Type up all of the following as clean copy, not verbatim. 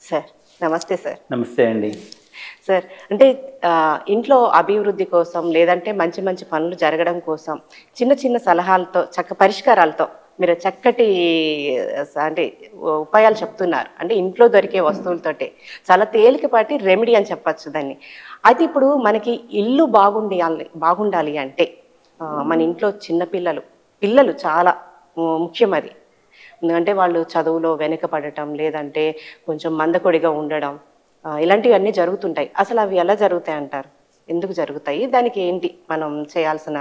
Sir నమస్తే sir. నమస్తే అండి. సార్ అంటే ఇంట్లో అభివృద్ధి కోసం లేదంటే మంచి మంచి పనులు జరగడం కోసం చిన్న చిన్న సలహాలతో పరిష్కారాలతో మీరు చక్కటి అంటే ఉపాయాలు చెప్తున్నారు. అంటే ఇంట్లో దొరికే వస్తువులతోటే చాలా తేలికపాటి రెమెడీ అని చెప్పచ్చు దాన్ని. అయితే ఇప్పుడు మనకి ఇల్లు బాగుండాలి అంటే మన ఇంట్లో పిల్లలు చాలా ముఖ్యం అది. ఎందుకంటే వాళ్ళు చదువులో వెనుకపడటం లేదంటే కొంచెం మందకొడిగా ఉండడం ఇలాంటివన్నీ జరుగుతుంటాయి. అసలు అవి ఎలా జరుగుతాయి అంటారు? ఎందుకు జరుగుతాయి? దానికి ఏంటి మనం చేయాల్సిన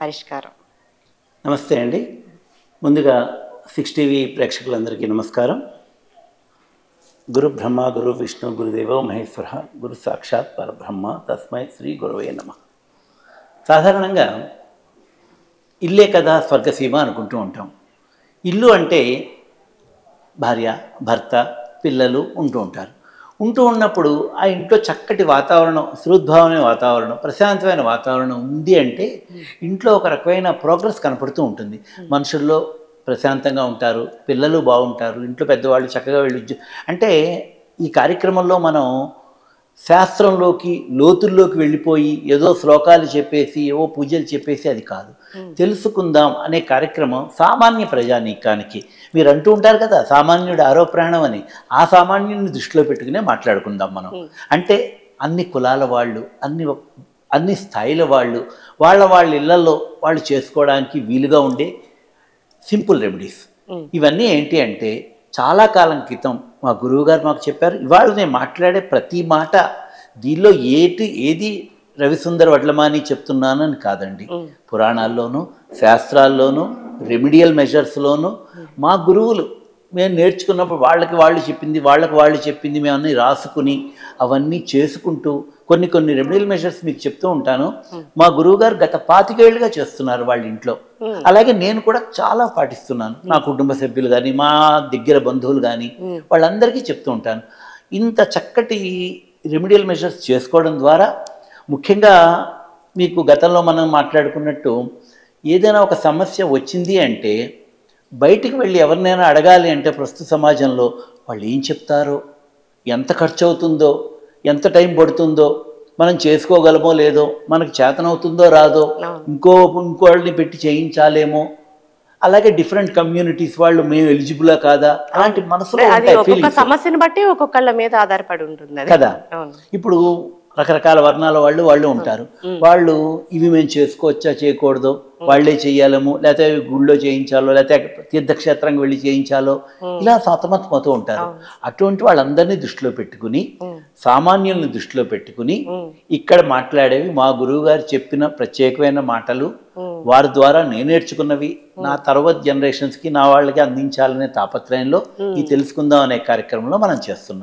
పరిష్కారం? నమస్తే అండి. ముందుగా 6 టీవీ ప్రేక్షకులందరికీ నమస్కారం. గురు బ్రహ్మ గురు విష్ణు గురుదేవో మహేశ్వర గురు సాక్షాత్ పరబ్రహ్మ తస్మై శ్రీ గురవే నమః. సాధారణంగా ఇల్లే కదా స్వర్గసీమ అనుకుంటూ ఉంటాం. ఇల్లు అంటే భార్య భర్త పిల్లలు ఉంటూ ఉంటారు. ఉంటూ ఉన్నప్పుడు ఆ ఇంట్లో చక్కటి వాతావరణం, సుహృద్భావమైన వాతావరణం, ప్రశాంతమైన వాతావరణం ఉంది అంటే ఇంట్లో ఒక రకమైన ప్రోగ్రెస్ కనపడుతూ ఉంటుంది. మనుషుల్లో ప్రశాంతంగా ఉంటారు, పిల్లలు బాగుంటారు, ఇంట్లో పెద్దవాళ్ళు చక్కగా వెళ్ళి అంటే ఈ కార్యక్రమంలో మనం శాస్త్రంలోకి లోతుల్లోకి వెళ్ళిపోయి ఏదో శ్లోకాలు చెప్పేసి ఏవో పూజలు చెప్పేసి అది కాదు. తెలుసుకుందాం అనే కార్యక్రమం సామాన్య ప్రజానీకానికి. మీరు అంటూ ఉంటారు కదా సామాన్యుడు ఆరో ప్రాణం అని. ఆ సామాన్యుడిని దృష్టిలో పెట్టుకునే మాట్లాడుకుందాం మనం. అంటే అన్ని కులాల వాళ్ళు, అన్ని స్థాయిల వాళ్ళు వాళ్ళ ఇళ్లలో వాళ్ళు చేసుకోవడానికి వీలుగా ఉండే సింపుల్ రెమెడీస్. ఇవన్నీ ఏంటి అంటే చాలా కాలం క్రితం మా గురువుగారు మాకు చెప్పారు. ఇవాళ నేను మాట్లాడే ప్రతి మాట దీనిలో ఏది రవిసుందర్ వడ్లమాని చెప్తున్నానని కాదండి. పురాణాల్లోనూ శాస్త్రాల్లోనూ రెమిడియల్ మెజర్స్లోనూ మా గురువులు మేము నేర్చుకున్నప్పుడు వాళ్ళకి వాళ్ళు చెప్పింది మేము అన్నీ రాసుకుని అవన్నీ చేసుకుంటూ కొన్ని రెమిడియల్ మెజర్స్ మీకు చెప్తూ ఉంటాను. మా గురువుగారు గత 25 ఏళ్ళుగా చేస్తున్నారు వాళ్ళ ఇంట్లో. అలాగే నేను కూడా చాలా పాటిస్తున్నాను. నా కుటుంబ సభ్యులు కానీ మా దగ్గర బంధువులు కానీ వాళ్ళందరికీ చెప్తూ ఉంటాను. ఇంత చక్కటి రెమిడియల్ మెజర్స్ చేసుకోవడం ద్వారా ముఖ్యంగా మీకు గతంలో మనం మాట్లాడుకున్నట్టు ఏదైనా ఒక సమస్య వచ్చింది అంటే బయటికి వెళ్ళి ఎవరినైనా అడగాలి అంటే ప్రస్తుత సమాజంలో వాళ్ళు ఏం చెప్తారో, ఎంత ఖర్చు అవుతుందో, ఎంత టైం పడుతుందో, మనం చేసుకోగలమో లేదో, మనకు చేతనవుతుందో రాదో, ఇంకోళ్ళని పెట్టి చేయించాలేమో, అలాగే డిఫరెంట్ కమ్యూనిటీస్ వాళ్ళు మేము ఎలిజిబులా కాదా అలాంటి మనసులో సమస్యను బట్టి ఒక్కొక్కళ్ళ మీద ఆధారపడి ఉంటుంది కదా. ఇప్పుడు రకరకాల వర్ణాల వాళ్ళు ఉంటారు. వాళ్ళు ఇవి మేము చేసుకోవచ్చా చేయకూడదు, వాళ్లే చేయాలేమో, లేకపోతే గుళ్ళో చేయించాలో, లేకపోతే తీర్థక్షేత్రంగా వెళ్ళి చేయించాలో, ఇలా సతమతమవుతూ ఉంటారు. అటువంటి వాళ్ళందరినీ దృష్టిలో పెట్టుకుని సామాన్యుల్ని దృష్టిలో పెట్టుకుని ఇక్కడ మాట్లాడేవి మా గురువు గారు చెప్పిన ప్రత్యేకమైన మాటలు, వారి ద్వారా నేను నేర్చుకున్నవి నా తర్వాత జనరేషన్స్కి నా వాళ్ళకి అందించాలనే తాపత్రయంలో ఈ తెలుసుకుందాం అనే కార్యక్రమంలో మనం చేస్తున్నాం.